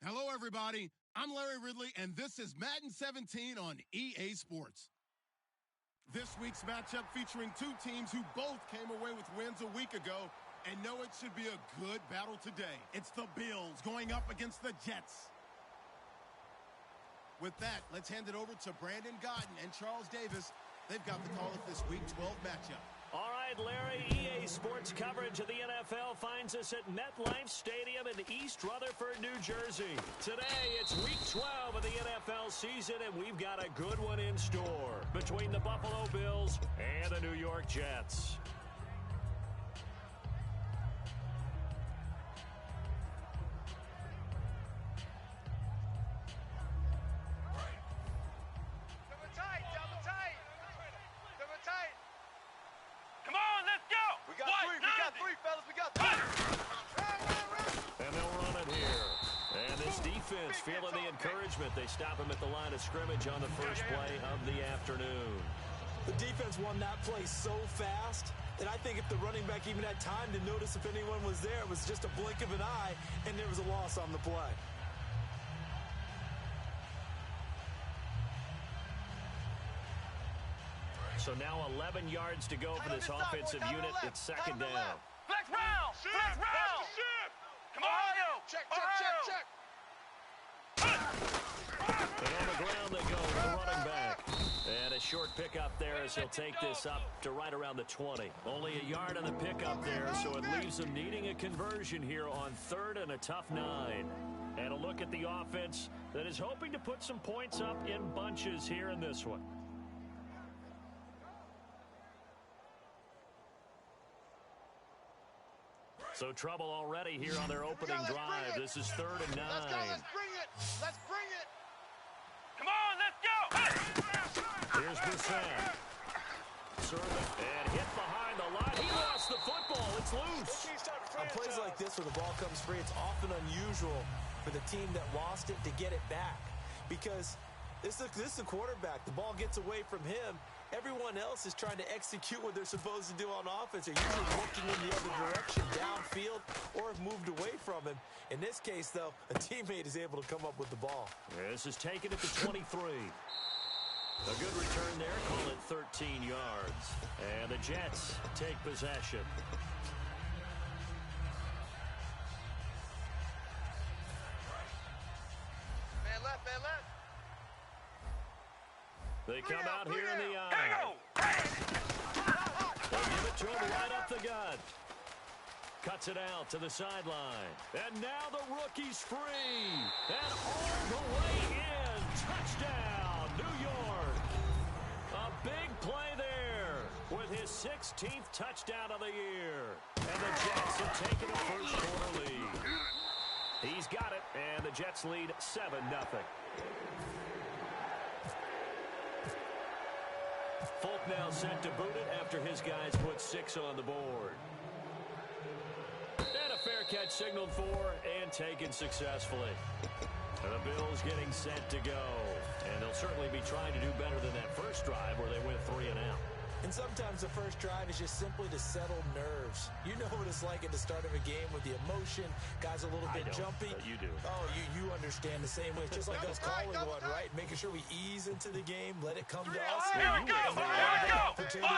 Hello, everybody. I'm Larry Ridley, and this is Madden 17 on EA Sports. This week's matchup featuring two teams who both came away with wins a week ago and know it should be a good battle today. It's the Bills going up against the Jets. With that, let's hand it over to Brandon Godden and Charles Davis. They've got the call of this Week 12 matchup. All right, Larry, EA Sports coverage of the NFL finds us at MetLife Stadium in East Rutherford, New Jersey. Today, it's Week 12 of the NFL season, and we've got a good one in store between the Buffalo Bills and the New York Jets. Feeling the encouragement. They stop him at the line of scrimmage on the first play of the afternoon. The defense won that play so fast that I think if the running back even had time to notice if anyone was there, it was just a blink of an eye, and there was a loss on the play. So now 11 yards to go for this offensive unit. It's second down. Flex round! Flex round! Come on! Check. And on the ground they go with the running back. And a short pickup there as he'll take this up to right around the 20. Only a yard on the pickup there, so it leaves them needing a conversion here on third and a tough 9. And a look at the offense that is hoping to put some points up in bunches here in this one. So trouble already here on their opening drive. This is 3rd and 9. Let's go, let's bring it. Let's bring it. Come on, let's go. Here's Brissett. Servant and hit behind the line. He lost the football. It's loose. On plays like this where the ball comes free, it's often unusual for the team that lost it to get it back. Because this is the quarterback. The ball gets away from him. Everyone else is trying to execute what they're supposed to do on offense. They're usually looking in the other direction, downfield, or have moved away from him. In this case, though, a teammate is able to come up with the ball. This is taken at the 23. A good return there. Call it 13 yards. And the Jets take possession. Man left. They come out here in the eye. They give it to him right up the gut. Cuts it out to the sideline. And now the rookie's free. And all the way in. Touchdown, New York. A big play there with his 16th touchdown of the year. And the Jets have taken a first quarter lead. He's got it, and the Jets lead 7-0. Folk now set to boot it after his guys put 6 on the board. And a fair catch signaled for and taken successfully. And the Bills getting set to go. And they'll certainly be trying to do better than that first drive where they went 3 and out. And sometimes the first drive is just simply to settle nerves. You know what it's like at the start of a game with the emotion. Guys a little bit jumpy. But you do. Oh, you understand the same way. It's just like us calling one, right? Making sure we ease into the game, let it come to us. Here we go. Opportunity.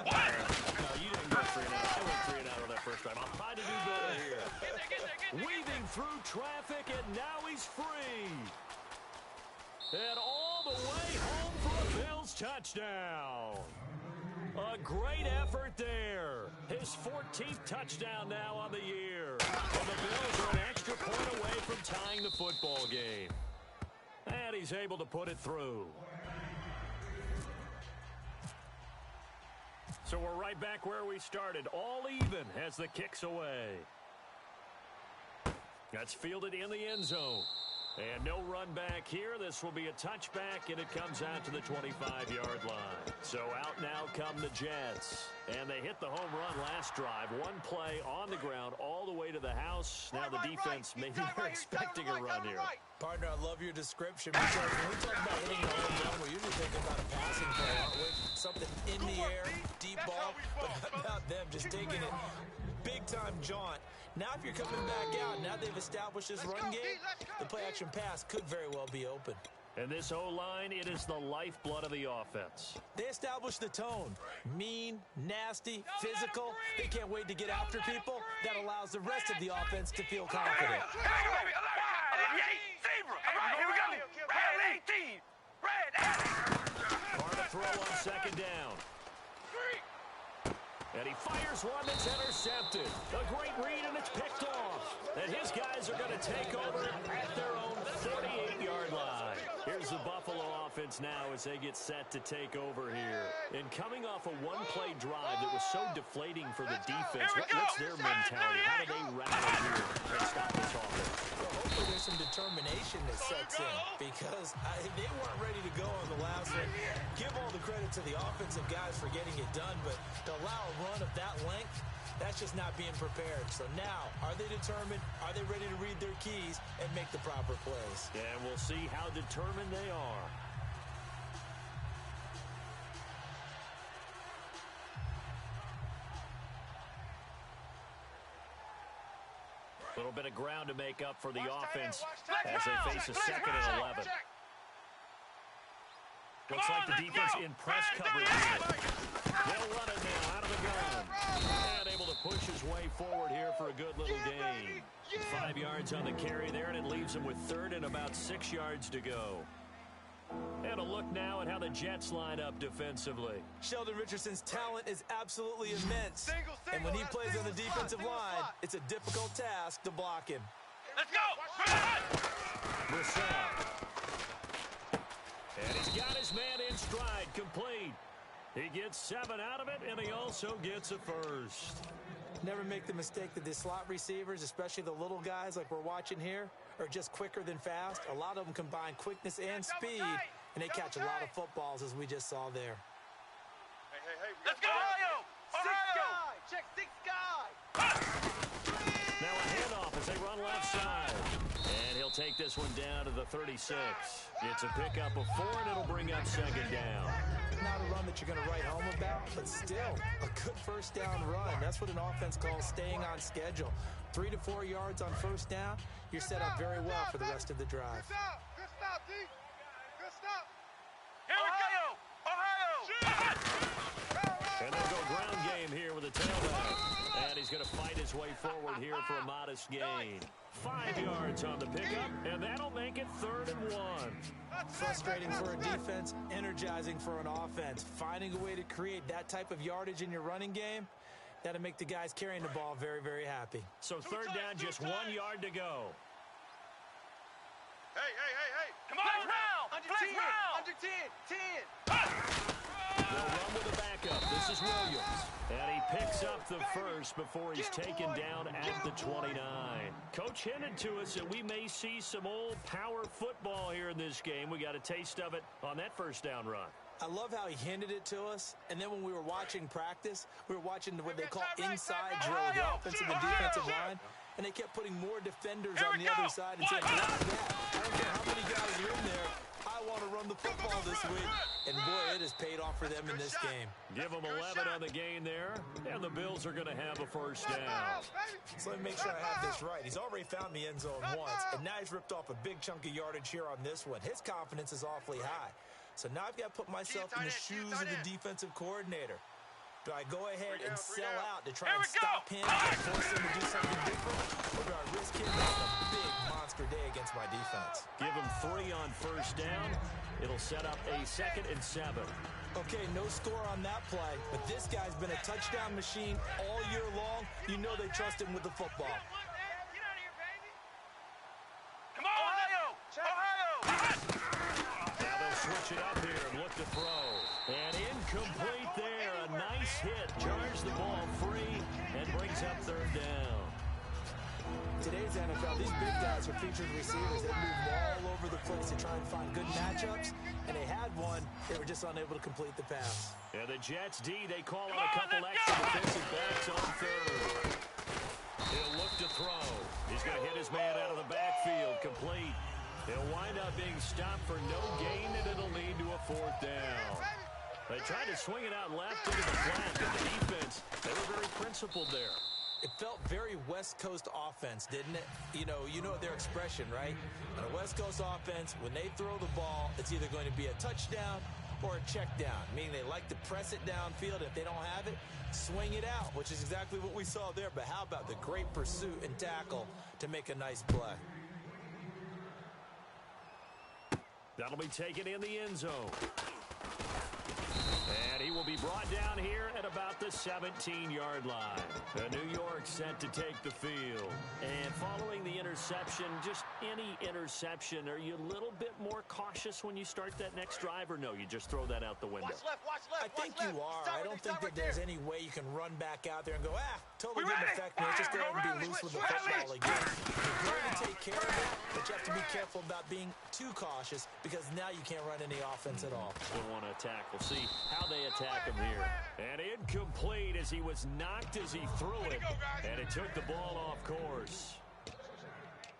No, you didn't go 3 and out. I went 3 and out on that first drive. I'll try to do better here. Weaving through traffic, and now he's free. And all the way home for a Bills touchdown. A great effort there. His 14th touchdown now on the year. And the Bills are an extra point away from tying the football game. And he's able to put it through. So we're right back where we started. All even as the kick's away. That's fielded in the end zone. And no run back here. This will be a touchback, and it comes out to the 25-yard line. So out now come the Jets. And they hit the home run last drive. One play on the ground all the way to the house. Now the defense, maybe they're expecting a run here. Partner, I love your description because when we talk about hitting the home run, we're usually thinking about a passing play, aren't we? Something in the air, deep ball, but how about them just taking it big-time jaunt. Now if you're coming back out, now they've established this run game, the play-action pass could very well be open. And this O-line, it is the lifeblood of the offense. They establish the tone. Mean, nasty, physical. They can't wait to get after people. That allows the rest of the offense to feel confident. Hard to throw on second down. And he fires one that's intercepted. A great read, and it's picked off. And his guys are going to take over at their own 48-yard line. Here's the Buffalo offense now as they get set to take over here. And coming off a one-play drive that was so deflating for the defense, what's their mentality? How do they rally here and stop this offense? Well, hopefully there's some determination that sets in because they weren't ready to go on the last one. Give all the credit to the offensive guys for getting it done, but to allow a run of that length, that's just not being prepared. So now, are they determined? Are they ready to read their keys and make the proper plays? And we'll see how determined they are. A little bit of ground to make up for the offense as they face a 2nd and 11. Looks like the defense in press coverage here. They'll run it now out of the gun. And able to push his way forward here for a good little gain. 5 yards on the carry there, and it leaves him with 3rd and about 6 yards to go. And a look now at how the Jets line up defensively. Sheldon Richardson's talent is absolutely immense. And when he plays on the defensive line, it's a difficult task to block him. Let's go! Brissett. And he's got his man in stride, complete. He gets 7 out of it, and he also gets a first. Never make the mistake that the slot receivers, especially the little guys like we're watching here, are just quicker than fast. A lot of them combine quickness and speed, and they catch a lot of footballs, as we just saw there. Hey, let's go, Ohio! Ohio! Check 6 guy! Now a handoff as they run left side. And he'll take this one down to the 36. It's a pickup of 4, and it'll bring up 2nd down. Not a run that you're going to write home about, but still a good first down run. That's what an offense calls staying on schedule. 3 to 4 yards on first down, you're set up very well for the rest of the drive. Good stop, D. Good stop. Here we go. Ohio. And they'll go ground game here with a tailback. And he's going to fight his way forward here for a modest gain. 5 yards on the pickup, and that'll make it 3rd and 1. Frustrating for a defense, energizing for an offense. Finding a way to create that type of yardage in your running game, that'll make the guys carrying the ball very, very happy. So 3rd down, just 1 yard to go. Hey. Come on, round. Under 10. They'll run with the backup. This is Williams. And he picks up the first before he's taken down at the 29. Coach hinted to us that we may see some old power football here in this game. We got a taste of it on that first down run. I love how he hinted it to us, and then when we were watching practice, we were watching what they call inside drill, the offensive and defensive line, and they kept putting more defenders on the other side and saying, block that. I don't care how many guys are in there. I want to run the football this week. And, boy, it has paid off for them in this game. Give them 11 on the gain there, and the Bills are going to have a first down. So let me make sure I have this right. He's already found the end zone once, and now he's ripped off a big chunk of yardage here on this one. His confidence is awfully high. So now I've got to put myself in the shoes of the defensive coordinator. Do I go ahead and sell out to try and stop him and force him to do something different? Or do I risk him having a big monster day against my defense? Give him 3 on first down. It'll set up a 2nd and 7. Okay, no score on that play, but this guy's been a touchdown machine all year long. You know they trust him with the football. Get out of here, baby. Come on, Ohio! Now they'll switch it up here and look to throw. And incomplete there. A nice hit. Charges the ball free and brings up 3rd down. Today's NFL, these big guys are featured receivers. They move all over the place to try and find good matchups, and they had one. They were just unable to complete the pass. And the Jets D, they call on a couple extra defensive backs on 3rd. He'll look to throw. He's going to hit his man out of the backfield, complete. He'll wind up being stopped for no gain, and it'll lead to a 4th down. They tried to swing it out left into the flat, but the defense, they were very principled there. It felt very West Coast offense, didn't it? You know their expression, right? On a West Coast offense, when they throw the ball, it's either going to be a touchdown or a check down, meaning they like to press it downfield. If they don't have it, swing it out, which is exactly what we saw there. But how about the great pursuit and tackle to make a nice play? That'll be taken in the end zone. And he will be brought down here at about the 17-yard line. New York set to take the field. And following the interception, just any interception, are you a little bit more cautious when you start that next drive, or no, you just throw that out the window? Watch left, watch left, I think watch left. you are. Stop I don't right think that there. there's any way you can run back out there and go, totally We didn't ready? affect me. Let's just go ahead and be loose with the football again. You're going to take care of it, but you have to be careful about being too cautious because now you can't run any offense at all. They want to attack. We'll see how they attack him here. And incomplete as he was knocked as he threw it. And it took the ball off course.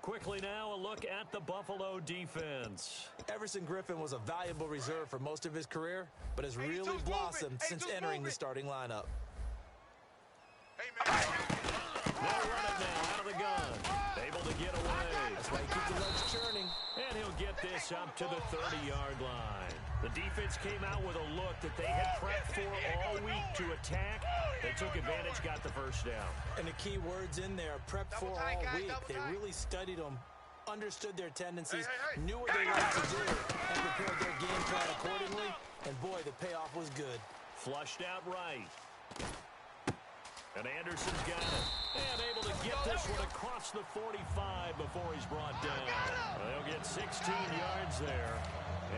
Quickly now, a look at the Buffalo defense. Everson Griffin was a valuable reserve for most of his career, but has really blossomed since entering the starting lineup. Hey, man. They'll run it now out of the gun. Able to get away. That's why you keep the legs churning. And he'll get this up to the 30-yard line. The defense came out with a look that they had prepped for all week to attack. They took advantage, got the first down. And the key words in there, prepped for all week. They really studied them, understood their tendencies, knew what they liked to do, and prepared their game plan accordingly. And boy, the payoff was good. Flushed out right. And Anderson's got it. And able to get this one across the 45 before he's brought down. They'll get 16 yards there.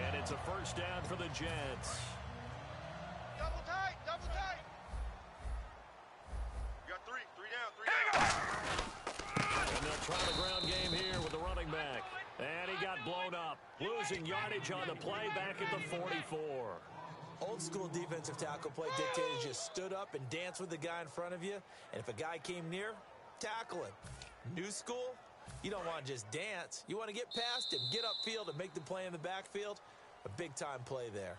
And it's a first down for the Jets. Double tight, double tight. You got three down. And they'll try the ground game here with the running back. And he got blown up. Losing yardage on the play back at the 44. Old school defensive tackle play dictated just stood up and danced with the guy in front of you. And if a guy came near, tackle him. New school, you don't want to just dance. You want to get past him, get upfield, and make the play in the backfield. A big-time play there.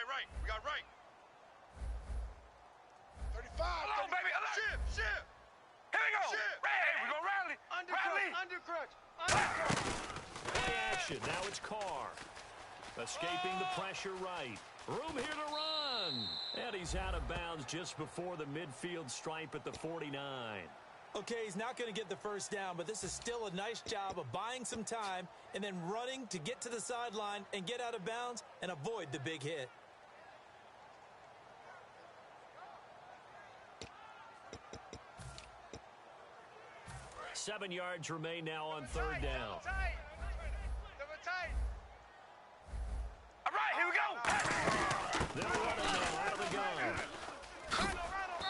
Right. We got right. 35. Hello, baby. Hello. Ship. Here we go. Ship. Hey, we go rally. Undercrutch. Play action. Now it's Carr. Escaping the pressure right. Room here to run. And he's out of bounds just before the midfield stripe at the 49. Okay, he's not going to get the first down, but this is still a nice job of buying some time and then running to get to the sideline and get out of bounds and avoid the big hit. Seven yards remain now on third down. Double tight. All right, here we go. They're running now out of the gun.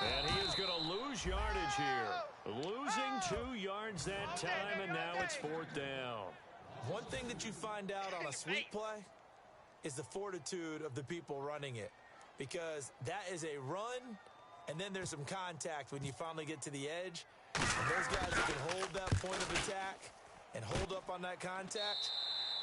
And he is going to lose yardage here. Losing 2 yards that time, and now it's fourth down. One thing that you find out on a sweep play is the fortitude of the people running it. Because that is a run, and then there's some contact when you finally get to the edge. And those guys that can hold that point of attack and hold up on that contact,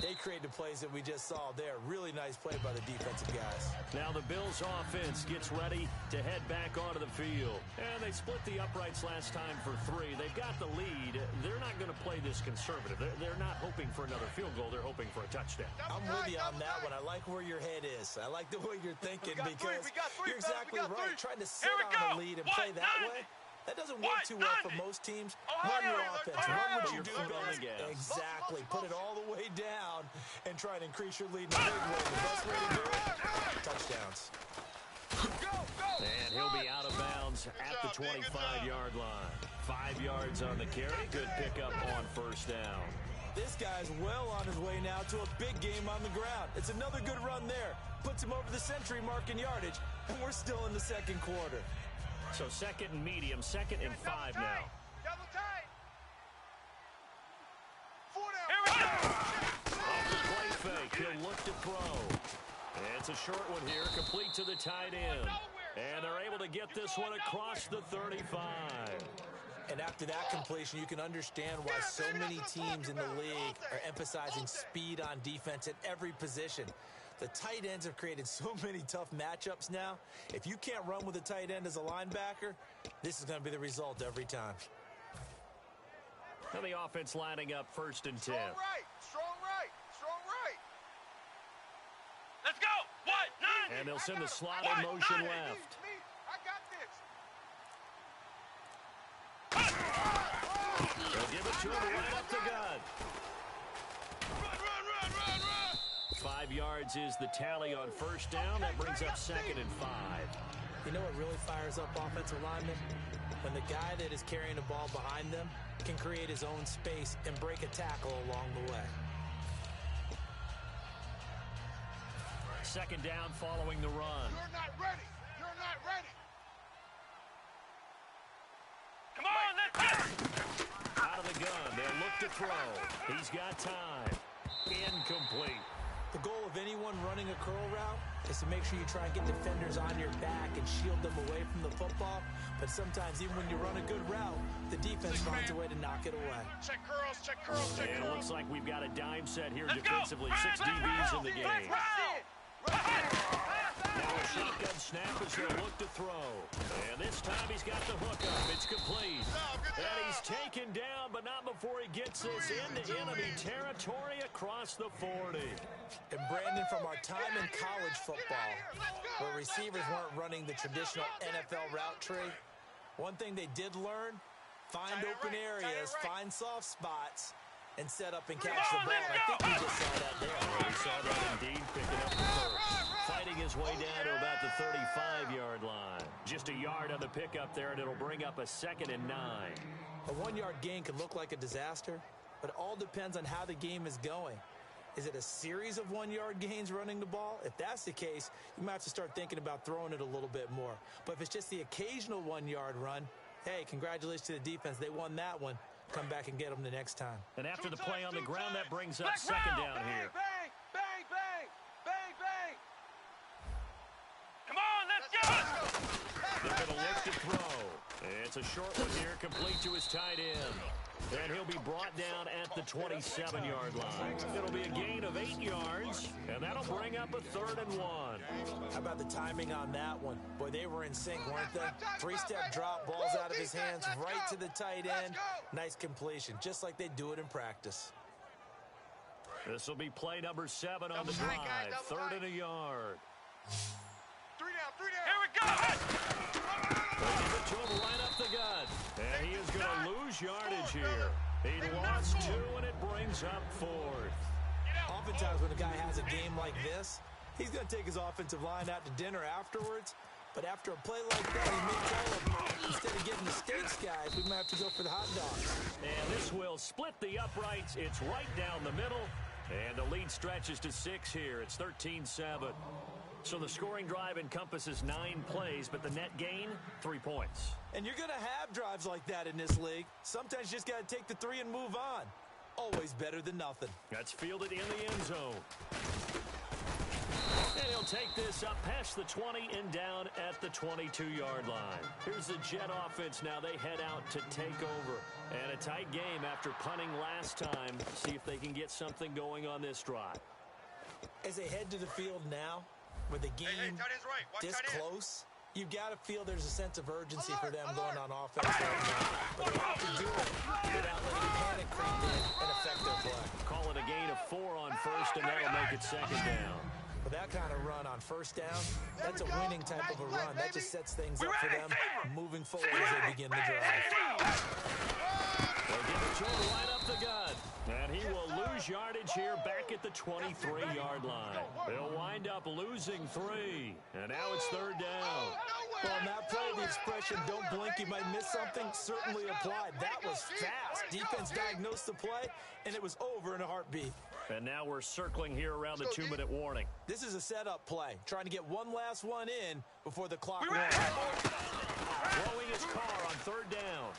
they create the plays that we just saw there. Really nice play by the defensive guys. Now the Bills offense gets ready to head back onto the field. And they split the uprights last time for 3. They've got the lead. They're not going to play this conservative. They're not hoping for another field goal. They're hoping for a touchdown. I'm with you on that one. I like where your head is. I like the way you're thinking because you're exactly right. Trying to sit on a lead and play that way, that doesn't work too well for most teams. Run your offense. Run what you do best. Exactly. Put it all the way down and try and increase your lead in a big way. The best way to do it, touchdowns. And he'll be out of bounds at the 25-yard line. 5 yards on the carry. Good pickup on first down. This guy's well on his way now to a big game on the ground. It's another good run there. Puts him over the century mark in yardage, and we're still in the second quarter. So second and medium, 2nd and 5 now. Double tight. 4 down. Here we go. Off the play fake. He'll look to throw. And it's a short one here, complete to the tight end. And they're able to get this one across the 35. And after that completion, you can understand why so many teams in the league are emphasizing speed on defense at every position. The tight ends have created so many tough matchups now. If you can't run with a tight end as a linebacker, this is going to be the result every time. And the offense lining up 1st and 10. Strong right, strong right, strong right. Let's go. What? 9. And they'll send the slot in motion left. Me. I got this. They'll give it to him right up the gut. Run. 5 yards is the tally on 1st down. That brings up 2nd and 5. You know what really fires up offensive linemen? When the guy that is carrying the ball behind them can create his own space and break a tackle along the way. 2nd down following the run. You're not ready. You're not ready. Come on, let's go. Out of the gun. They'll look to throw. He's got time. Incomplete. The goal of anyone running a curl route is to make sure you try and get defenders on your back and shield them away from the football. But sometimes, even when you run a good route, the defense finds a way to knock it away. Check curls, check curls, check And it curls. looks like we've got a dime set here Let's defensively. go. 6 DBs in the game. Now a Let's shotgun snap as he'll look to throw. And this time he's got the hookup. It's complete. And he's taken down, but not before he gets this into enemy territory across the 40. And Brandon, from our time in college football, where receivers weren't running the traditional NFL route tree, one thing they did learn, find open areas, find soft spots, and set up and catch the ball. And I think we just saw that there. We saw that indeed, picking up the first. Fighting his way down to about the 35-yard line. Just a yard on the pickup there, and it'll bring up a 2nd and 9. A 1-yard gain can look like a disaster, but it all depends on how the game is going. Is it a series of 1-yard gains running the ball? If that's the case, you might have to start thinking about throwing it a little bit more. But if it's just the occasional 1-yard run, hey, congratulations to the defense. They won that one. Come back and get them the next time. And after the play on the ground, that brings up 2nd down here. Bang, bang, bang, bang, bang. Come on, let's go. They're going to look to throw. It's a short one here, complete to his tight end. And he'll be brought down at the 27-yard line. It'll be a gain of 8 yards, and that'll bring up a 3rd and 1. How about the timing on that one? Boy, they were in sync, weren't they? 3-step drop, balls out of his hands, right to the tight end. Nice completion, just like they do it in practice. This will be play number 7 on the drive. 3rd and a yard. 3 down. Here we go. They give it to him right up the gut. And he is going to lose yardage here. He lost 2, and it brings up 4th. Oftentimes when a guy has a game like this, he's going to take his offensive line out to dinner afterwards. But after a play like that, he may tell him, instead of getting the steaks, guys, we might have to go for the hot dogs. And this will split the uprights. It's right down the middle. And the lead stretches to 6 here. It's 13-7. So the scoring drive encompasses 9 plays, but the net gain, 3 points. And you're going to have drives like that in this league. Sometimes you just got to take the 3 and move on. Always better than nothing. That's fielded in the end zone. And he'll take this up past the 20 and down at the 22-yard line. Here's the Jet offense now. They head out to take over. And a tight game after punting last time. See if they can get something going on this drive. As they head to the field now, with the game tight end's right. Watch this tight end. close, you've got to feel there's a sense of urgency for them going on offense right now. But they have to do it without letting panic creep in and affect their play. Call it a gain of 4 on 1st, and that'll make it 2nd down. With that kind of run on 1st down, that's a winning type of a run. That just sets things up for them moving forward as they begin the drive. They'll give it to him right up the gut. And he will lose yardage here back at the 23-yard line. They'll wind up losing 3. And now it's 3rd down. Well, on that play, the expression, don't blink, you might miss something, certainly applied. That was fast. Defense diagnosed the play, and it was over in a heartbeat. And now we're circling here around the 2-minute warning. This is a setup play, trying to get one last one in before the clock runs. Throwing his car on 3rd down.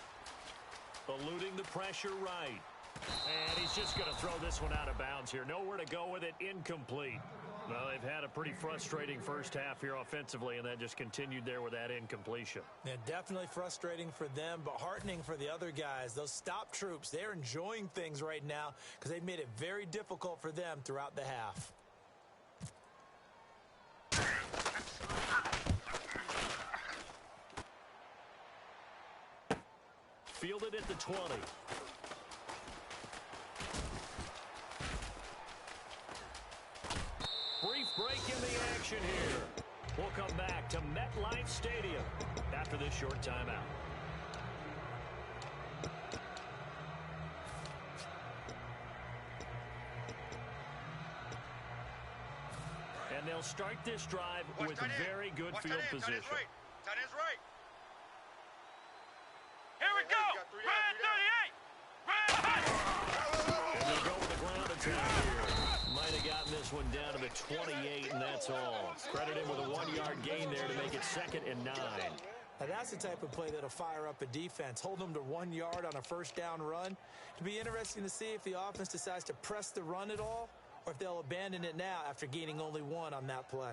Eluding the pressure right. And he's just going to throw this one out of bounds here. Nowhere to go with it. Incomplete. Well, they've had a pretty frustrating first half here offensively, and that just continued there with that incompletion. Yeah, definitely frustrating for them, but heartening for the other guys. Those stop troops, they're enjoying things right now because they've made it very difficult for them throughout the half. Fielded at the 20. Brief break in the action here. We'll come back to MetLife Stadium after this short timeout. And they'll start this drive with very good field position. Tight end's right. Here we go. Red 38. And they'll go with the ground attack here. Might have gotten this one down to the 28, and that's all. Credit him with a 1-yard gain there to make it 2nd and 9. Now that's the type of play that'll fire up a defense. Hold them to 1 yard on a first down run. It'll be interesting to see if the offense decides to press the run at all or if they'll abandon it now after gaining only 1 on that play.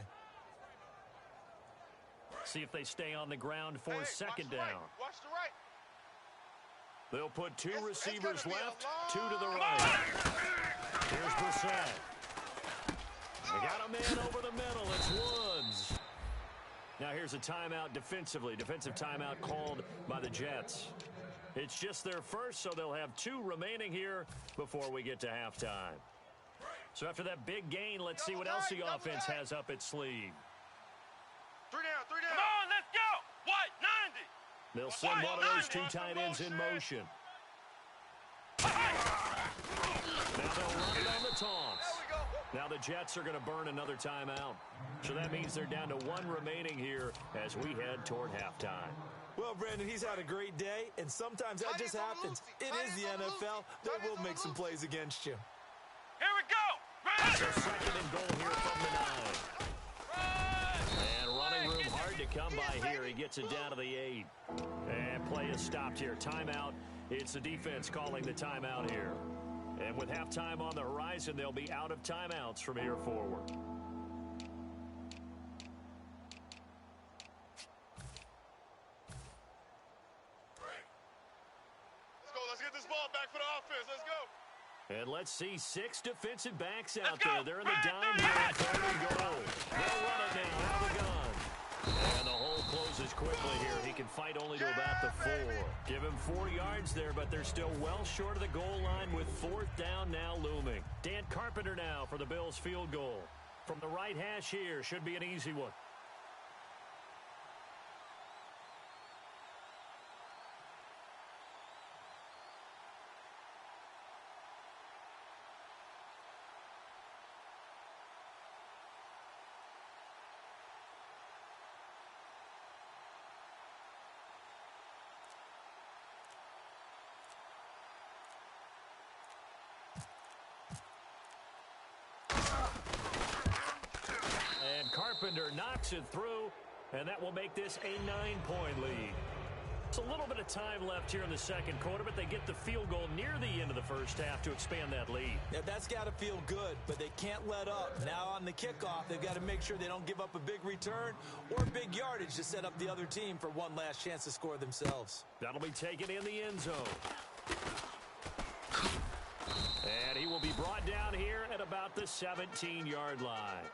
See if they stay on the ground for 2nd down. Watch the right. They'll put 2 receivers left, 2 to the right. Here's Brissett. They got a man over the middle. It's Woods. Now here's a timeout defensively. Defensive timeout called by the Jets. It's just their first, so they'll have 2 remaining here before we get to halftime. So after that big gain, let's see what else the offense has up its sleeve. 3 down. Come on, let's go. What? 90. They'll send one of those 2 tight ends in motion. Now they'll run it on the taunts. Now the Jets are going to burn another timeout. So that means they're down to 1 remaining here as we head toward halftime. Well, Brandon, he's had a great day, and sometimes that just happens. It is the NFL. They will make some plays against you. Here we go. So 2nd and goal here from the 9. And running room hard to come by here. He gets it down to the 8. And play is stopped here. Timeout. It's the defense calling the timeout here. And with halftime on the horizon, they'll be out of timeouts from here forward. Let's get this ball back for the offense. Let's go. And let's see 6 defensive backs out there. They're in the dime here on 3rd and goal. They'll run it now out of the gun. And the hole closes quickly here. He can fight only to about the 4. Give him 4 yards there, but they're still well short of the goal line with 4th down now looming. Dan Carpenter now for the Bills field goal. From the right hash here, should be an easy one. Carpenter knocks it through, and that will make this a 9-point lead. It's a little bit of time left here in the 2nd quarter, but they get the field goal near the end of the first half to expand that lead. Yeah, that's got to feel good, but they can't let up. Now on the kickoff, they've got to make sure they don't give up a big return or big yardage to set up the other team for one last chance to score themselves. That'll be taken in the end zone. And he will be brought down here at about the 17-yard line.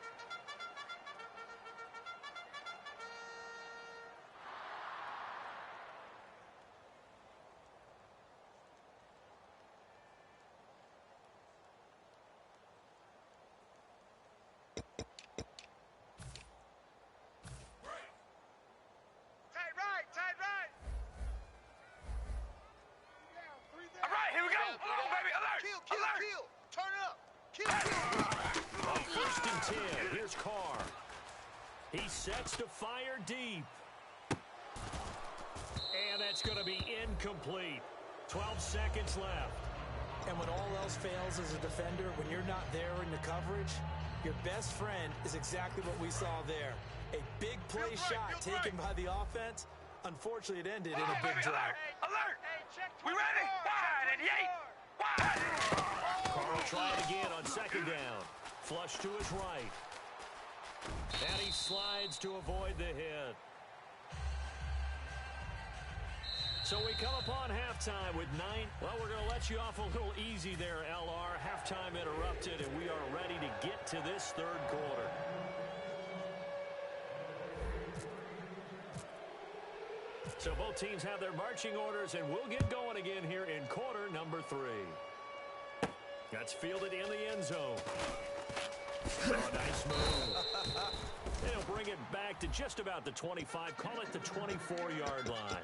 Sets to fire deep. And that's going to be incomplete. 12 seconds left. And when all else fails as a defender, when you're not there in the coverage, your best friend is exactly what we saw there. A big play shot taken by the offense. Unfortunately, it ended in a big drop. Alert! We ready? Wide, 88! Wide! Carl tried again on 2nd down. Flush to his right. And he slides to avoid the hit. So we come upon halftime with 9. Well, we're going to let you off a little easy there, LR. Halftime interrupted, and we are ready to get to this third quarter. So both teams have their marching orders, and we'll get going again here in quarter number 3. That's fielded in the end zone. Oh, nice move. They'll bring it back to just about the 25. Call it the 24-yard line.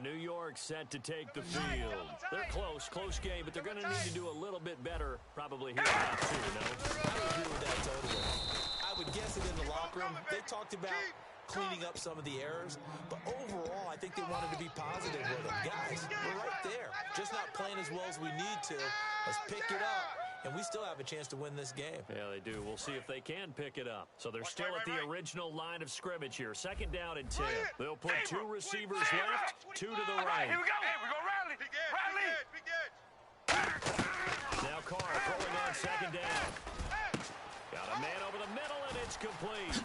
New York set to take the field. They're close game, but they're going to need to do a little bit better probably here in half 2, you know? I would agree with that totally. I would guess that in the locker room, they talked about cleaning up some of the errors, but overall, I think they wanted to be positive with them. Guys, we're right there. Just not playing as well as we need to. Let's pick it up. And we still have a chance to win this game. Yeah, they do. We'll see if they can pick it up. So they're still at the original line of scrimmage here. 2nd down and 10. They'll put 2 receivers left, 2 to the right. Here we go. Hey, we're going to rally. Rally. Now Carr throwing on 2nd down. Got a man over the middle, and it's complete.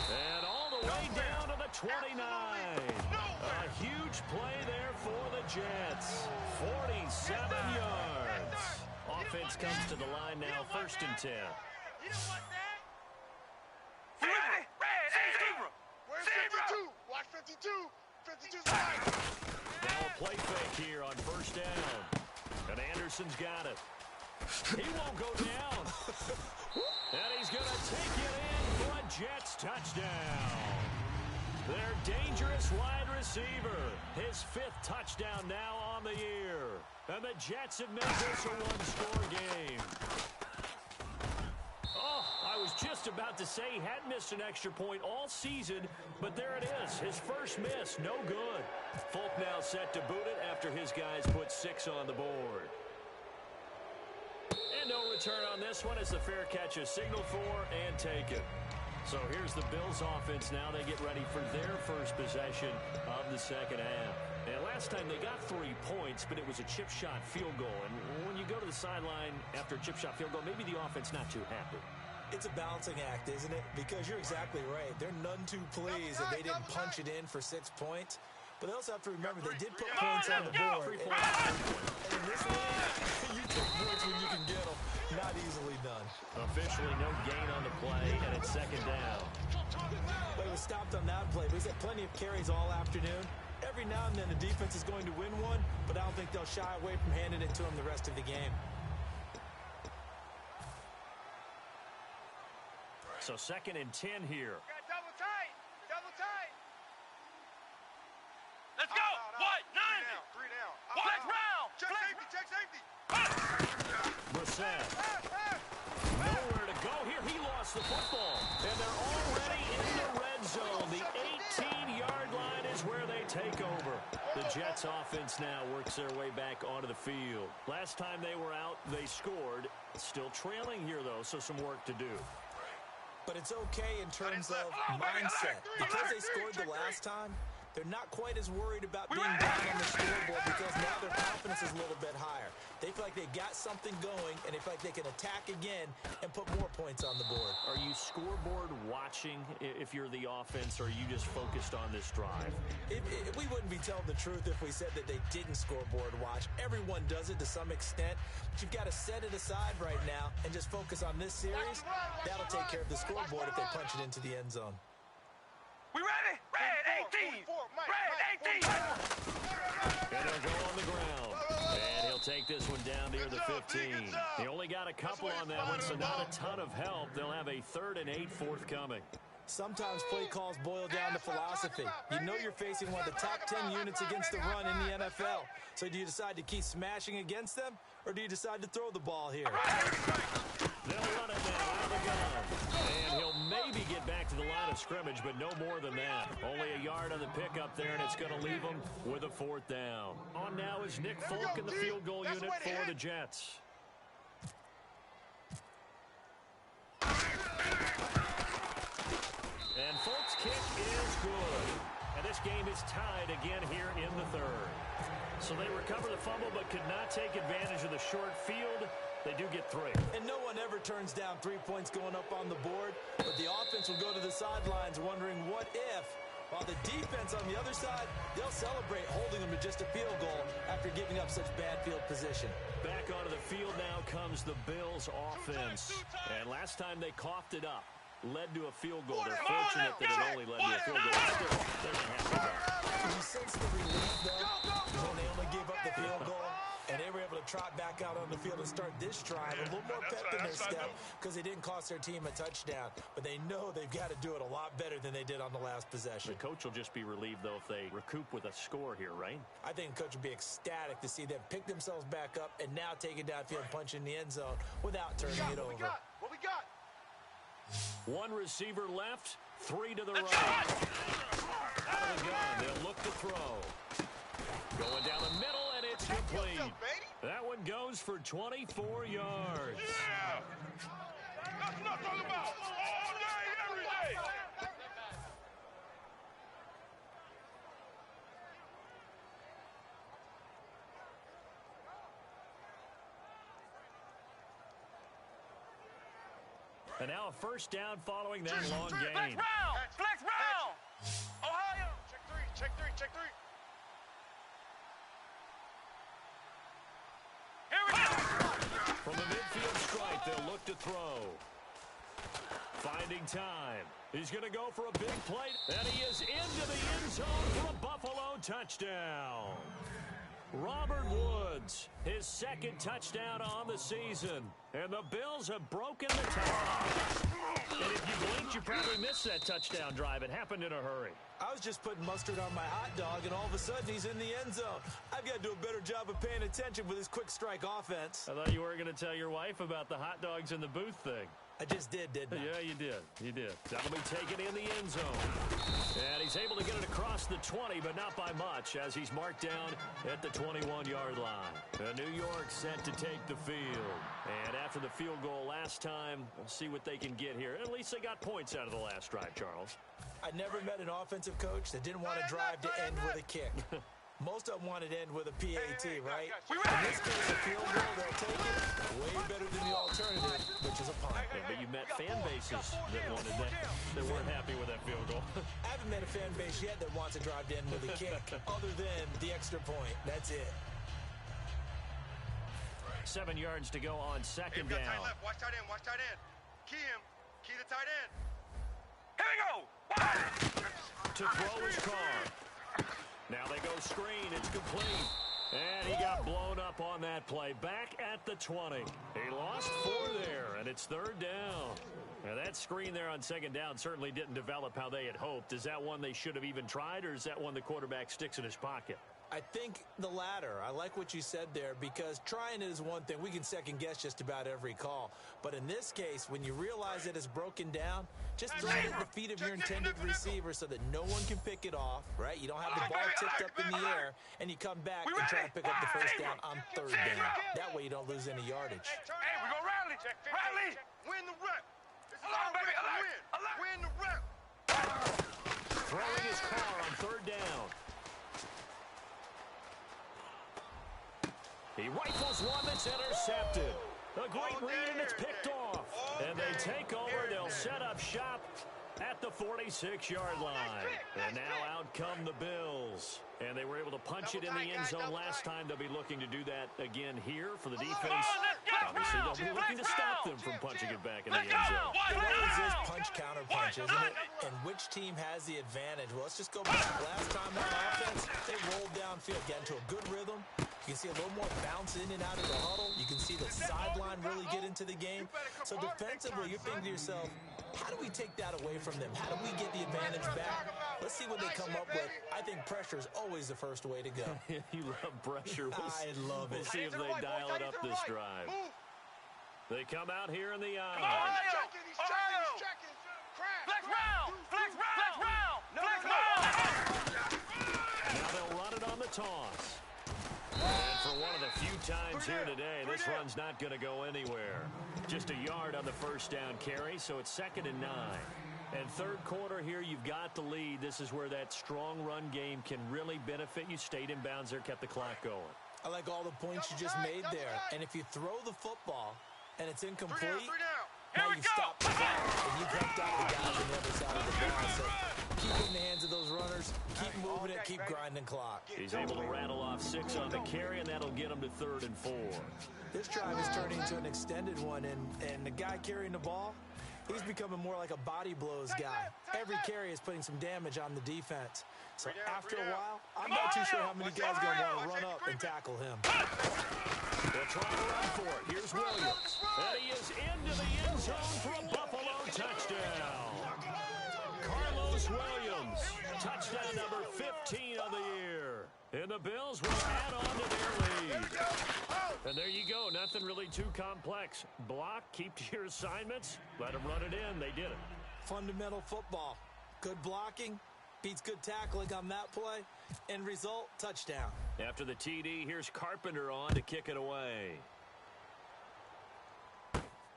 And all the way down to the 29. A huge play there for the Jets. 47 yards. Offense comes to the line now, 1st and 10. You don't want that. Ready. Where's 52? Watch 52. 52's right. Now a play fake here on 1st down. And Anderson's got it. He won't go down. And he's going to take it in for a Jets touchdown. Their dangerous wide receiver. His 5th touchdown now on the year. And the Jets have made this a one-score game. Oh, I was just about to say he hadn't missed an extra point all season, but there it is. His first miss, no good. Folk now set to boot it after his guys put 6 on the board. And no return on this one as the fair catch is signaled for and taken. So here's the Bills offense now. They get ready for their first possession of the second half. And last time they got 3 points, but it was a chip shot field goal. And when you go to the sideline after a chip shot field goal, maybe the offense not too happy. It's a balancing act, isn't it? Because you're exactly right. They're none too pleased that they didn't punch it in for 6 points. But they also have to remember they did put points on the board. And in this league, you take points when you can get them. Not easily done. Officially no gain on the play, and it's 2nd down. But it was stopped on that play. He's had plenty of carries all afternoon. Every now and then the defense is going to win one, but I don't think they'll shy away from handing it to him the rest of the game. So 2nd and 10 here. Double tight. Let's go. What? 9. 3 down. Flex round. Check safety. Brissett. Nowhere to go here. He lost the football. And they're already in the red zone. The 18-yard line is where they take over. The Jets offense now works their way back onto the field. Last time they were out, they scored. Still trailing here, though, so some work to do. But it's okay in terms of mindset. Because they scored the last time, they're not quite as worried about being down on the scoreboard because now their confidence is a little bit higher. They feel like they got something going, and they feel like they can attack again and put more points on the board. Are you scoreboard watching if you're the offense, or are you just focused on this drive? We wouldn't be telling the truth if we said that they didn't scoreboard watch. Everyone does it to some extent, but you've got to set it aside right now and just focus on this series. That'll take care of the scoreboard if they punch it into the end zone. We ready? Red 18. Red 18. And he'll go on the ground. And he'll take this one down near the 15. He only got a couple on that one, so not a ton of help. They'll have a 3rd and 8 forthcoming. Sometimes play calls boil down to philosophy. You know you're facing one of the top 10 units against the run in the NFL. So do you decide to keep smashing against them, or do you decide to throw the ball here? They'll run it now out of the gun. And he'll maybe get back to the line of scrimmage, but no more than that. Only a yard on the pickup there, and it's going to leave him with a 4th down. On now is Nick Folk in the field goal unit for the Jets. And Folk's kick is good. this game is tied again here in the third. So they recover the fumble but could not take advantage of the short field. They do get 3. And no one ever turns down 3 points going up on the board, but the offense will go to the sidelines wondering what if, while the defense on the other side, they'll celebrate holding them to just a field goal after giving up such bad field position. Back onto the field now comes the Bills offense. And last time they coughed it up, led to a field goal. They're fortunate that it only led to a field goal. Still, they're not happy about it. You sense the relief, though, when they only gave up the field goal, and they were able to trot back out on the field and start this drive a little more pep in their step because they didn't cost their team a touchdown. But they know they've got to do it a lot better than they did on the last possession. The coach will just be relieved, though, if they recoup with a score here, right? I think the coach will be ecstatic to see them pick themselves back up and now take it downfield and punch in the end zone without turning it over. What we got? 1 receiver left, 3 to the right. Out of the gun, they'll look to throw. Going down the middle, and it's complete. That one goes for 24 yards. Yeah. That's what I'm talking about. All day, every day. And now a first down following that long gain. Flex round. Flex round. Ohio. Check 3. Check 3. Check 3. Here we go. From the midfield strike, they'll look to throw. Finding time. He's going to go for a big play, and he is into the end zone for a Buffalo touchdown. Robert Woods, his 2nd touchdown on the season. And the Bills have broken the tie. And if you blinked, you probably missed that touchdown drive. It happened in a hurry. I was just putting mustard on my hot dog, and all of a sudden he's in the end zone. I've got to do a better job of paying attention with this quick strike offense. I thought you were going to tell your wife about the hot dogs in the booth thing. I just did, didn't I? Yeah, you did. You did. That'll be taken in the end zone. And he's able to get it across the 20, but not by much, as he's marked down at the 21-yard line. New York set to take the field. And after the field goal last time, we'll see what they can get here. At least they got points out of the last drive, Charles. I never met an offensive coach that didn't want to drive to end with a kick. Most of them wanted to end with a PAT, right? In this case, a field goal, they'll take it way better than the alternative, which is a punt. Yeah, but you met fan bases that wanted that weren't happy with that field goal. I haven't met a fan base yet that wants to drive to end with a kick, other than the extra point. That's it. 7 yards to go on second Hey, down. tight left. Watch tight end. Watch tight end. Key him. Key the tight end. Here we go. To throw his car. Now they go screen. It's complete. And he got blown up on that play. Back at the 20. He lost 4 there, and it's 3rd down. Now that screen there on second down certainly didn't develop how they had hoped. Is that one they should have even tried, or is that one the quarterback sticks in his pocket? I think the latter. I like what you said there, because trying it is one thing. We can second guess just about every call. But in this case, when you realize that it's broken down, just throw it at the feet of your intended receiver so that no one can pick it off, right? You don't have the ball tipped up in the air, and you come back and try to pick up the first down on 3rd down. That way you don't lose any yardage. Hey, we're going to rally. Rally. Win the rep. Alert, baby, alert. Win the rep. Throwing his car on 3rd down. He rifles one that's intercepted. A great read, and it's picked off. And they take over. They'll set up shop at the 46-yard line. And now out come the Bills. And they were able to punch it in the end zone last time. They'll be looking to do that again here for the defense. Obviously, they'll be looking to stop them from punching it back in the end zone. It always is punch-counter punch, isn't it? And which team has the advantage? Well, let's just go back. Last time on offense, they rolled downfield, got into a good rhythm. You can see a little more bounce in and out of the huddle. You can see the sideline really get into the game. So defensively, you're thinking to yourself, how do we take that away from them? How do we get the advantage back? Let's see what they come up with. I think pressure is always the first way to go. You love pressure. I love it. We'll see if they dial it up this drive. They come out here in the eye. He's checking. Flex round. Flex round. Flex round. Now they'll run it on the toss. And for one of the few times here today, this run's not going to go anywhere. Just a yard on the first down carry, so it's 2nd and 9. And third quarter here, you've got the lead. This is where that strong run game can really benefit you. Stayed in bounds there, kept the clock going. I like all the points you just made there. And if you throw the football and it's incomplete, now you stop the clock and you've helped out the guys on the other side of the ball. So keep it in the hands of those runners, keep moving it, keep grinding clock. He's able to rattle off 6 on the carry, and that'll get him to 3rd and 4. This drive is turning into an extended one, and the guy carrying the ball, he's becoming more like a body blows guy. Every carry is putting some damage on the defense. So after a while, I'm not too sure how many guys are going to want to run up and tackle him. They'll try to run for it. Here's Williams. And he is into the end zone for a Buffalo touchdown. Carlos Williams, touchdown number 15 of the year. And the Bills will add on to their lead. And there you go. Nothing really too complex. Block, keep to your assignments, let them run it in. They did it. Fundamental football. Good blocking beats good tackling on that play. End result, touchdown. After the TD, here's Carpenter on to kick it away.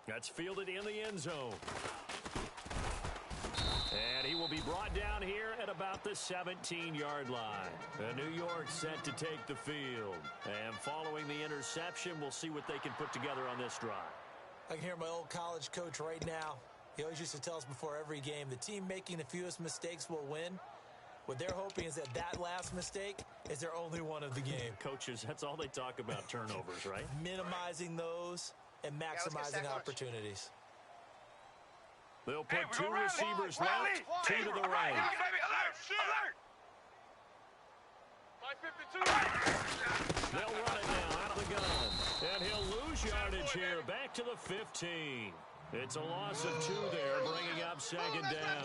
That's fielded in the end zone. And he will be brought down here at about the 17-yard line. And New York set to take the field. And following the interception, we'll see what they can put together on this drive. I can hear my old college coach right now. He always used to tell us before every game, the team making the fewest mistakes will win. What they're hoping is that last mistake is their only one of the game. Coaches, that's all they talk about, turnovers, right? Minimizing those and maximizing opportunities. They'll put 2 receivers left, 2 to the right. They'll run it now out of the gun. And he'll lose yardage here, back to the 15. It's a loss of 2 there, bringing up 2nd down.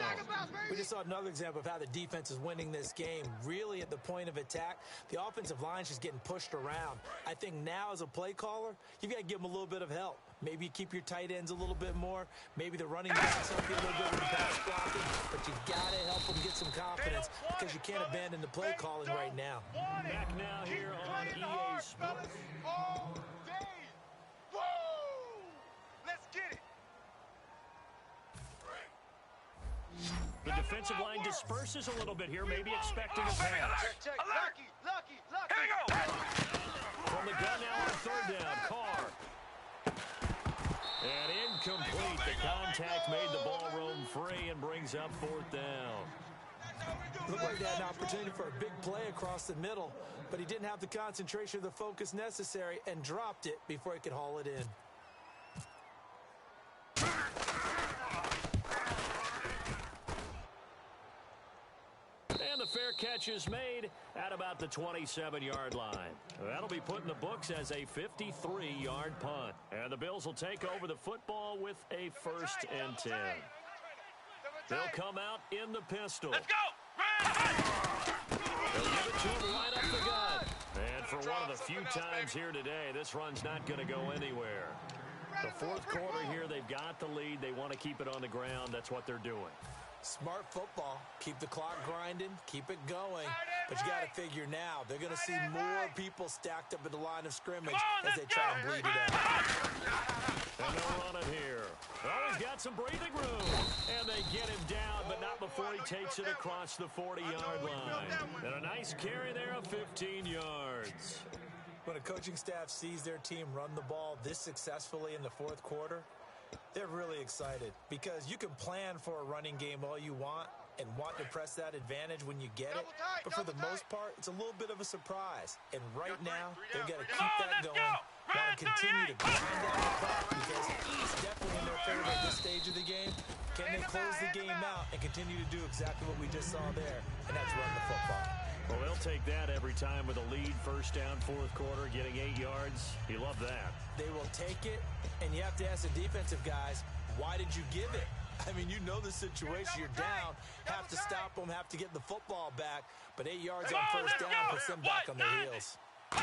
We just saw another example of how the defense is winning this game. Really at the point of attack, the offensive line is just getting pushed around. I think now as a play caller, you've got to give them a little bit of help. Maybe you keep your tight ends a little bit more. Maybe the running backs help you a little bit with pass blocking. But you've got to help them get some confidence because you can't abandon the play calling right now. Back now here on EA Sports. All day. Woo! Let's get it. The defensive line disperses a little bit here, maybe expecting a pass. Lucky. Here we go. From the gun now on 3rd down, Carr. And incomplete. The contact made the ball roam free and brings up 4th down. Looked like they had an opportunity for a big play across the middle, but he didn't have the concentration or the focus necessary and dropped it before he could haul it in. And the fair catch is made at about the 27-yard line. That'll be put in the books as a 53-yard punt. And the Bills will take over the football with a 1st and 10. They'll come out in the pistol. Let's go. They'll give it to him right up the gut. And for one of the few times here today, this run's not going to go anywhere. The 4th quarter here, they've got the lead. They want to keep it on the ground. That's what they're doing. Smart football. Keep the clock grinding. Keep it going. But you got to figure now, they're going to see more people stacked up at the line of scrimmage as they try and bleed it out. And they'll run it here. Oh, he's got some breathing room. And they get him down, but not before he takes it across the 40-yard line. And a nice carry there of 15 yards. When a coaching staff sees their team run the ball this successfully in the 4th quarter, they're really excited because you can plan for a running game all you want and want to press that advantage when you get it. But for the most part, it's a little bit of a surprise. And right now, they've got to keep that going. Want to continue to grind down the clock because he's definitely in their favor at this stage of the game. Can they close the game out and continue to do exactly what we just saw there? And that's run the football. Well, they'll take that every time with a lead. 1st down, 4th quarter, getting 8 yards. You love that. They will take it, and you have to ask the defensive guys, why did you give it? I mean, you know the situation. You're down, have to stop them, have to get the football back. But 8 yards on 1st down puts them back on their heels. And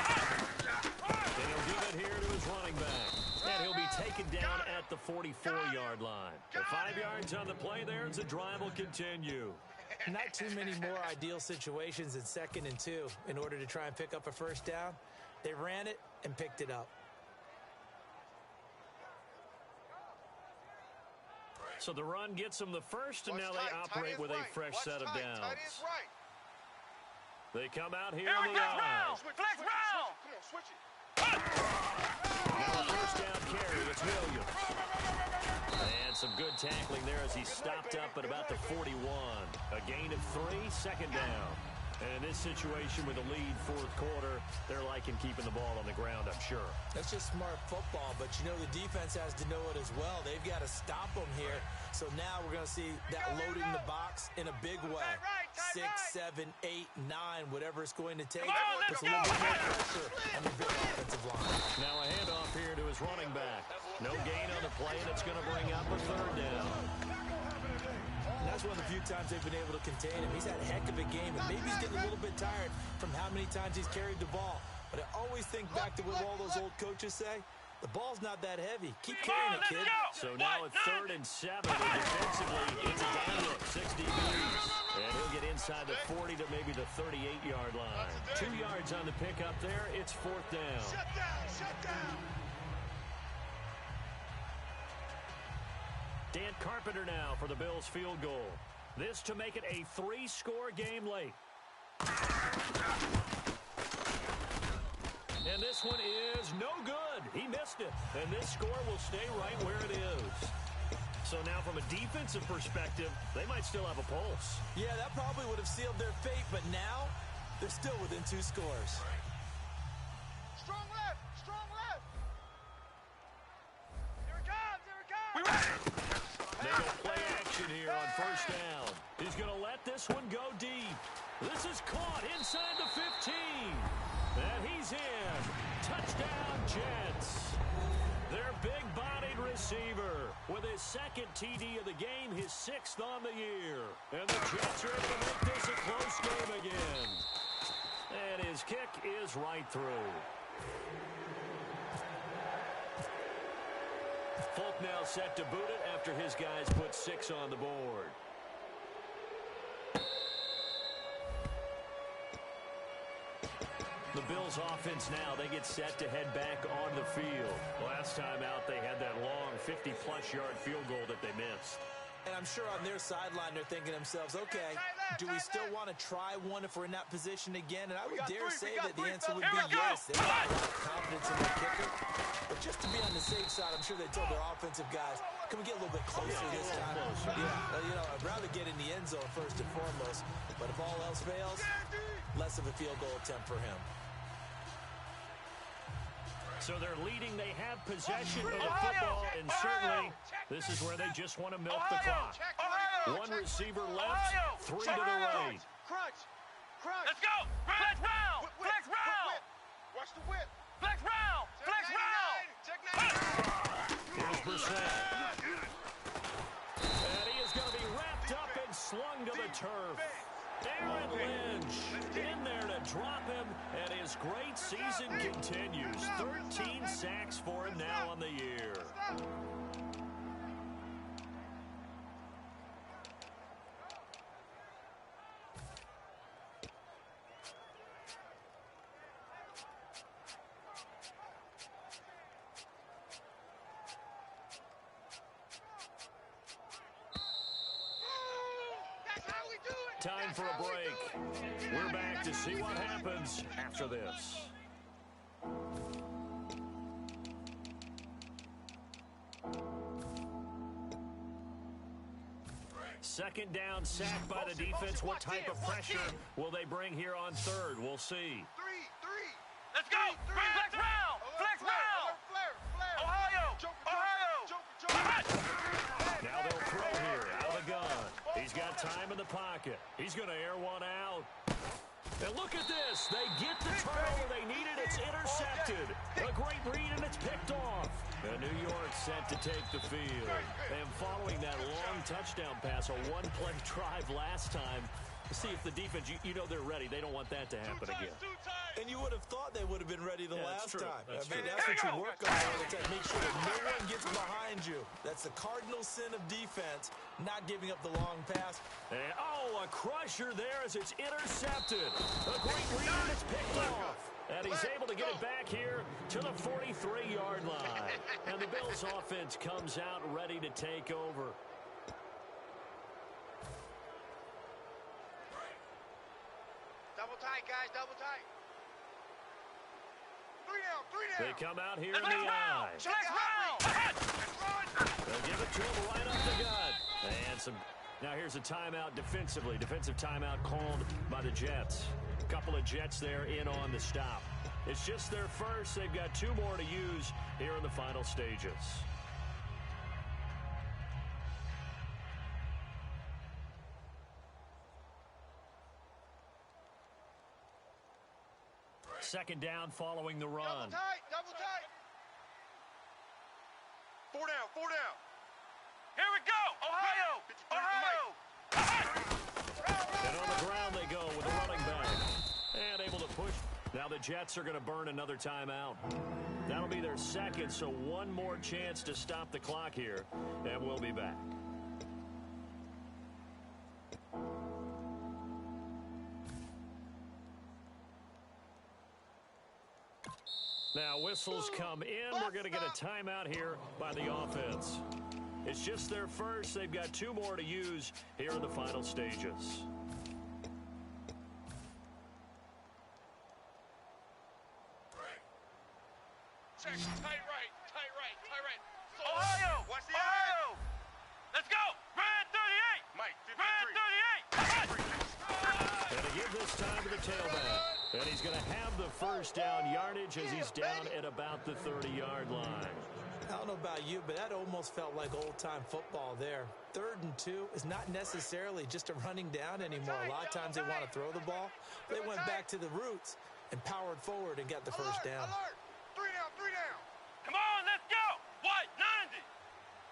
he'll give it here to his running back. And he'll be taken down at the 44-yard line. The 5 yards on the play there as the drive will continue. Not too many more ideal situations in 2nd and 2 in order to try and pick up a 1st down. They ran it and picked it up. So the run gets them the first, and Watch now they tight. operate Tight with a right. fresh Watch set of tight. downs. Tight is right. They come out here Here in we the go. I. Flex round. Come on, switch it. Now a first down carry. It's Williams. And some good tackling there as he stopped up at about the 41. A gain of 3, second down. And in this situation with a lead fourth quarter, they're liking keeping the ball on the ground, I'm sure. That's just smart football, but you know the defense has to know it as well. They've got to stop them here. So now we're going to see that loading the box in a big way. 6, 7, 8, 9, whatever it's going to take. Puts a little bit more pressure on the big offensive line. Now a handoff here to his running back. No gain on the play, and it's going to bring up a third down. And that's one of the few times they've been able to contain him. He's had a heck of a game, and maybe he's getting a little bit tired from how many times he's carried the ball. But I always think back to what all those old coaches say. The ball's not that heavy. Keep carrying it, kid. So now it's 3rd and 7, and defensively, it's a down look, 6 DBs. And he'll get inside the 40 to maybe the 38-yard line. 2 yards on the pickup there. It's 4th down. Shut down. Shut down. Dan Carpenter now for the Bills field goal. This to make it a 3-score game late. And this one is no good. He missed it. And this score will stay right where it is. So now from a defensive perspective, they might still have a pulse. Yeah, that probably would have sealed their fate, but now they're still within 2 scores. Strong left. Strong left. Here it comes. Here it comes. We ready. They go play action here on first down. He's going to let this one go deep. This is caught inside the 15. And he's in. Touchdown, Jets. Their big-bodied receiver with his 2nd TD of the game, his 6th on the year. And the Jets are able to make this a close game again. And his kick is right through. Folk now set to boot it after his guys put 6 on the board. The Bills offense now, they get set to head back on the field. Last time out, they had that long 50-plus yard field goal that they missed. And I'm sure on their sideline they're thinking to themselves, okay, do we still want to try one if we're in that position again? And I would dare say that the answer would be yes. They have a lot of confidence in their kicker. But just to be on the safe side, I'm sure they told their offensive guys, can we get a little bit closer this time? I'd rather get in the end zone first and foremost. But if all else fails, less of a field goal attempt for him. So they're leading. They have possession of the football, and certainly this is where they just want to milk the clock. One receiver left, 3 to the right. Crunch. Crunch. Let's go. Flex round. Flex round. Watch the whip. Flex round. Flex round. Check 99. Here's Brissett. And he is going to be wrapped up and slung to the turf. Aaron Lynch in there to drop him, and his great season continues. 13 sacks for him now on the year. Time for a break. We're back to see what happens after this. Second down, sack by the defense. What type of pressure will they bring here on third? We'll see. 3. Let's go. Flex round. Flex round. Ohio. Now they'll throw here out of the gun. He's got time in the pocket. He's going to air one out. And look at this. They get the turnover they needed. It's intercepted. A great read, and it's picked off. And New York set to take the field. And following that long touchdown pass, a one-play drive last time, see if the defense, you know they're ready. They don't want that to happen again. And you would have thought they would have been ready the last time. That's That's what you work on all the time. Make sure that no one gets behind you. That's the cardinal sin of defense, not giving up the long pass. And, a crusher there as it's intercepted. A great read, and it's picked off. And he's able to get it back here to the 43-yard line. And the Bills offense comes out ready to take over. tight, double tight. 3 down, 3 down. They come out here in Flex the round. eye. Flex round. They'll give it to him right up the gut. And some. Now here's a timeout defensively. Defensive timeout called by the Jets. A couple of Jets there in on the stop. It's just their first. They've got 2 more to use here in the final stages. Second down following the run. Double tight, double tight. 4 down, 4 down. Here we go. Ohio. Ohio. And on the ground they go with the running back. And able to push. Now the Jets are going to burn another timeout. That'll be their second, so one more chance to stop the clock here. And we'll be back. Now whistles come in. We're going to get a timeout here by the offense. It's just their first. They've got 2 more to use here in the final stages. Check, tight right, tight right, tight right. Ohio. Watch the Ohio. Let's go. Red 38. Mike, Red 38. And to give this time to the tailback. And he's going to have the first down yardage as he's down at about the 30-yard line. I don't know about you, but that almost felt like old-time football there. 3rd and 2 is not necessarily just a running down anymore. A lot of times they want to throw the ball. They went back to the roots and powered forward and got the first down. Alert. 3 down, 3 down. Come on, let's go. White 90.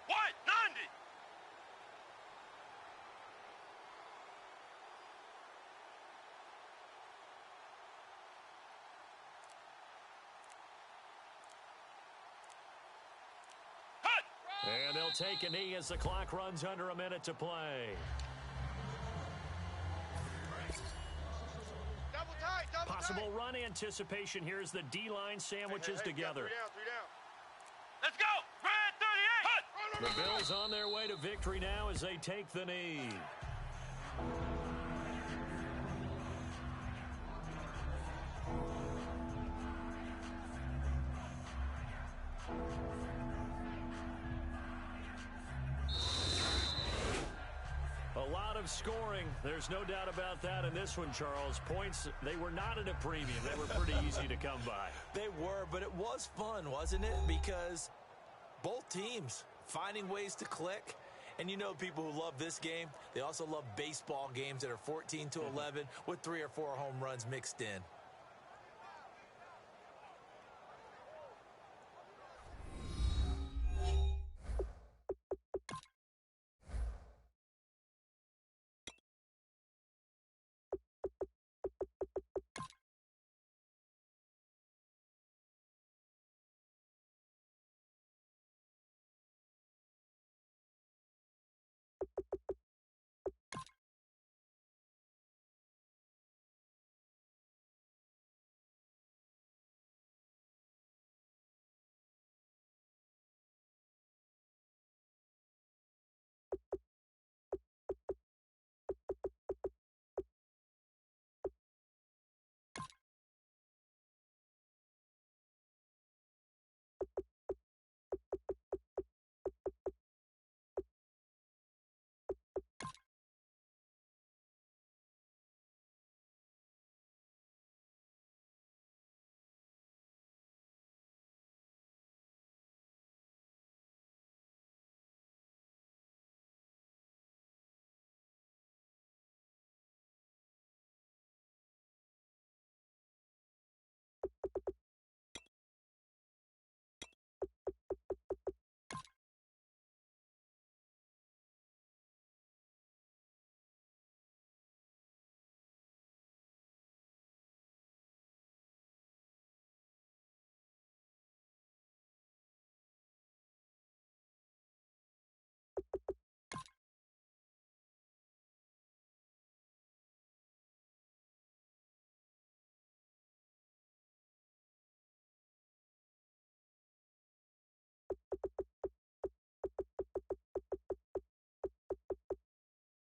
White 90. And they'll take a knee as the clock runs under a minute to play. Double tight, double Possible tight. run anticipation here as the D-line sandwiches together. 3 down, 3 down. Let's go. Red 38. The Bills on their way to victory now as they take the knee. A lot of scoring. There's no doubt about that in this one, Charles. Points, they were not at a premium. They were pretty easy to come by. They were, but it was fun, wasn't it? Because both teams finding ways to click. And you know people who love this game, they also love baseball games that are 14-11 with 3 or 4 home runs mixed in.